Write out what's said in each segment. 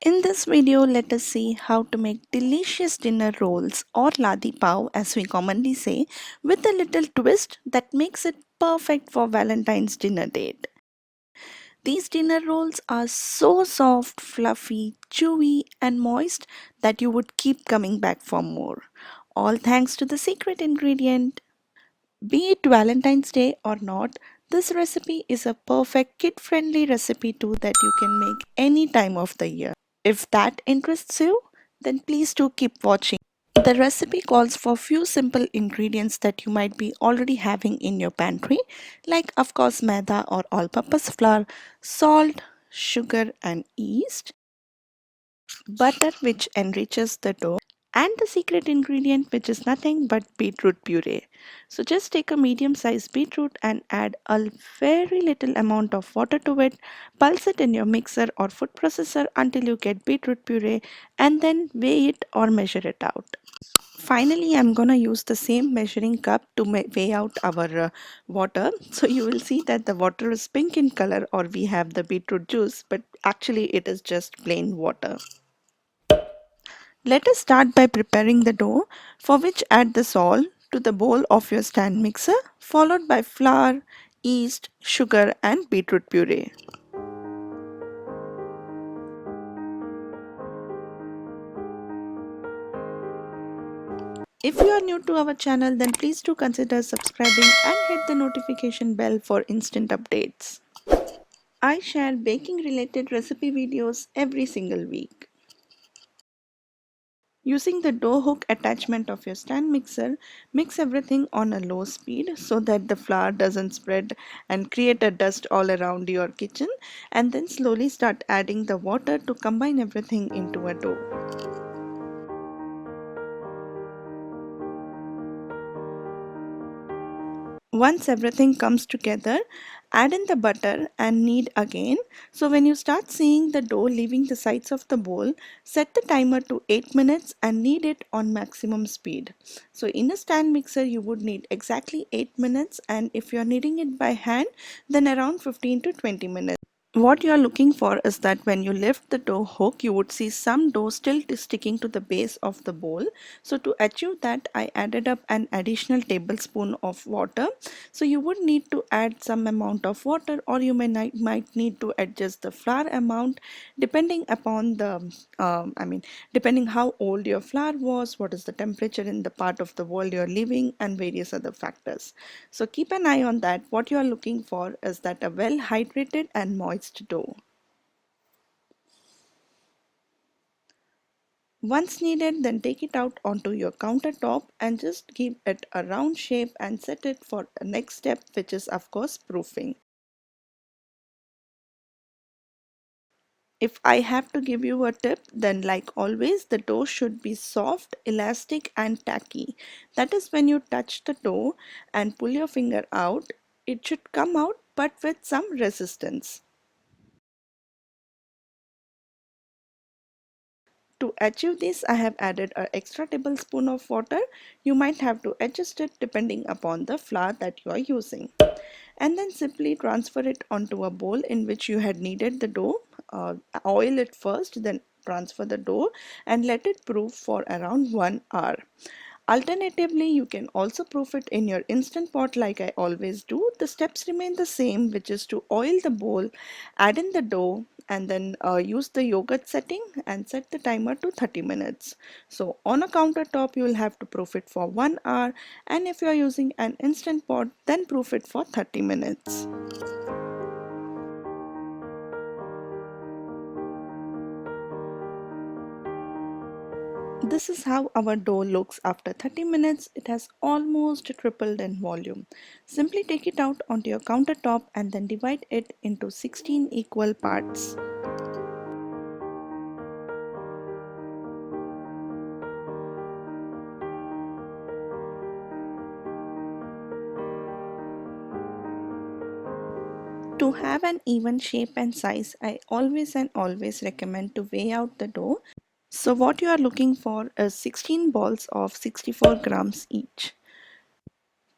In this video, let us see how to make delicious dinner rolls or laadi pav as we commonly say with a little twist that makes it perfect for Valentine's dinner date. These dinner rolls are so soft, fluffy, chewy and moist that you would keep coming back for more. All thanks to the secret ingredient. Be it Valentine's Day or not, this recipe is a perfect kid-friendly recipe too that you can make any time of the year. If that interests you, then please do keep watching. The recipe calls for few simple ingredients that you might be already having in your pantry, like of course maida or all-purpose flour, salt, sugar and yeast, butter which enriches the dough, and the secret ingredient which is nothing but beetroot puree. So just take a medium sized beetroot and add a very little amount of water to it, pulse it in your mixer or food processor until you get beetroot puree and then weigh it or measure it out. Finally, I'm gonna use the same measuring cup to weigh out our water. So you will see that the water is pink in color or we have the beetroot juice, but actually it is just plain water. Let us start by preparing the dough, for which add the salt to the bowl of your stand mixer, followed by flour, yeast, sugar and beetroot puree. If you are new to our channel, then please do consider subscribing and hit the notification bell for instant updates. I share baking related recipe videos every single week. Using the dough hook attachment of your stand mixer, mix everything on a low speed so that the flour doesn't spread and create a dust all around your kitchen, and then slowly start adding the water to combine everything into a dough. Once everything comes together, add in the butter and knead again. So when you start seeing the dough leaving the sides of the bowl, set the timer to 8 minutes and knead it on maximum speed. So in a stand mixer you would need exactly 8 minutes, and if you are kneading it by hand then around 15 to 20 minutes. What you are looking for is that when you lift the dough hook, you would see some dough still sticking to the base of the bowl. So to achieve that, I added up an additional tablespoon of water. So you would need to add some amount of water, or you might need to adjust the flour amount depending upon the depending how old your flour was, what is the temperature in the part of the world you're living, and various other factors. So keep an eye on that. What you are looking for is that a well hydrated and moist dough. Once needed, then take it out onto your countertop and just give it a round shape and set it for the next step, which is of course proofing. If I have to give you a tip, then like always, the dough should be soft, elastic and tacky. That is when you touch the dough and pull your finger out, it should come out but with some resistance. To achieve this, I have added an extra tablespoon of water. You might have to adjust it depending upon the flour that you are using. And then simply transfer it onto a bowl in which you had kneaded the dough. Oil it first, then transfer the dough and let it proof for around 1 hour. Alternatively, you can also proof it in your instant pot like I always do. The steps remain the same, which is to oil the bowl, add in the dough, and then use the yogurt setting and set the timer to 30 minutes. So on a countertop, you will have to proof it for 1 hour, and if you are using an instant pot, then proof it for 30 minutes. This is how our dough looks after 30 minutes. It has almost tripled in volume. Simply take it out onto your countertop and then divide it into 16 equal parts. To have an even shape and size, I always recommend to weigh out the dough. So what you are looking for is 16 balls of 64 grams each.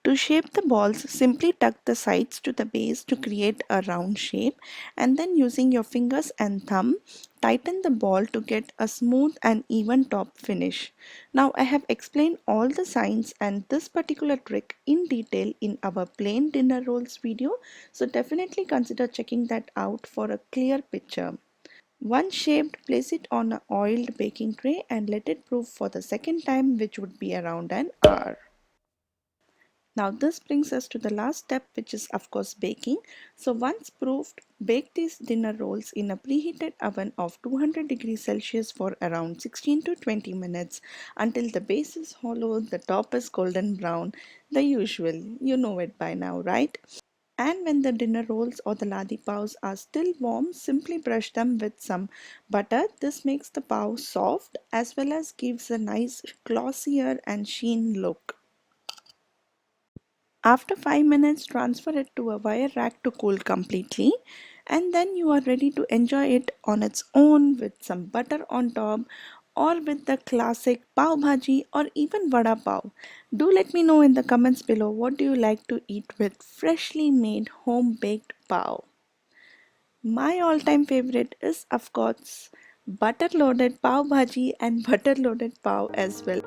To shape the balls, simply tuck the sides to the base to create a round shape, and then using your fingers and thumb, tighten the ball to get a smooth and even top finish. Now I have explained all the signs and this particular trick in detail in our plain dinner rolls video, so definitely consider checking that out for a clear picture. Once shaped, place it on an oiled baking tray and let it proof for the second time, which would be around an hour. Now this brings us to the last step, which is of course baking. So once proofed, bake these dinner rolls in a preheated oven of 200 degrees Celsius for around 16 to 20 minutes until the base is hollow, the top is golden brown, the usual. You know it by now, right? And when the dinner rolls or the laadi paos are still warm, simply brush them with some butter. This makes the pav soft as well as gives a nice glossier and sheen look. After 5 minutes, transfer it to a wire rack to cool completely, and then you are ready to enjoy it on its own with some butter on top or with the classic pav bhaji or even vada pav. Do let me know in the comments below, what do you like to eat with freshly made home baked pav. My all time favorite is of course butter loaded pav bhaji and butter loaded pav as well.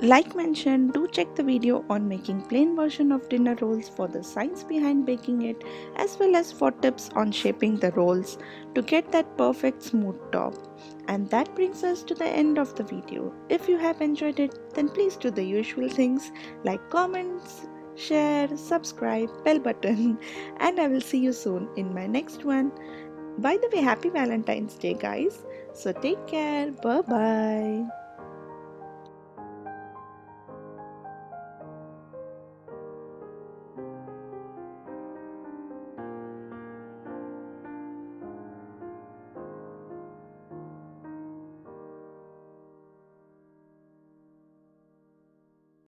Like mentioned, do check the video on making plain version of dinner rolls for the science behind baking it, as well as for tips on shaping the rolls to get that perfect smooth top. And that brings us to the end of the video. If you have enjoyed it, then please do the usual things like comments, share, subscribe, bell button, and I will see you soon in my next one. By the way, happy Valentine's Day, guys. So take care. Bye bye.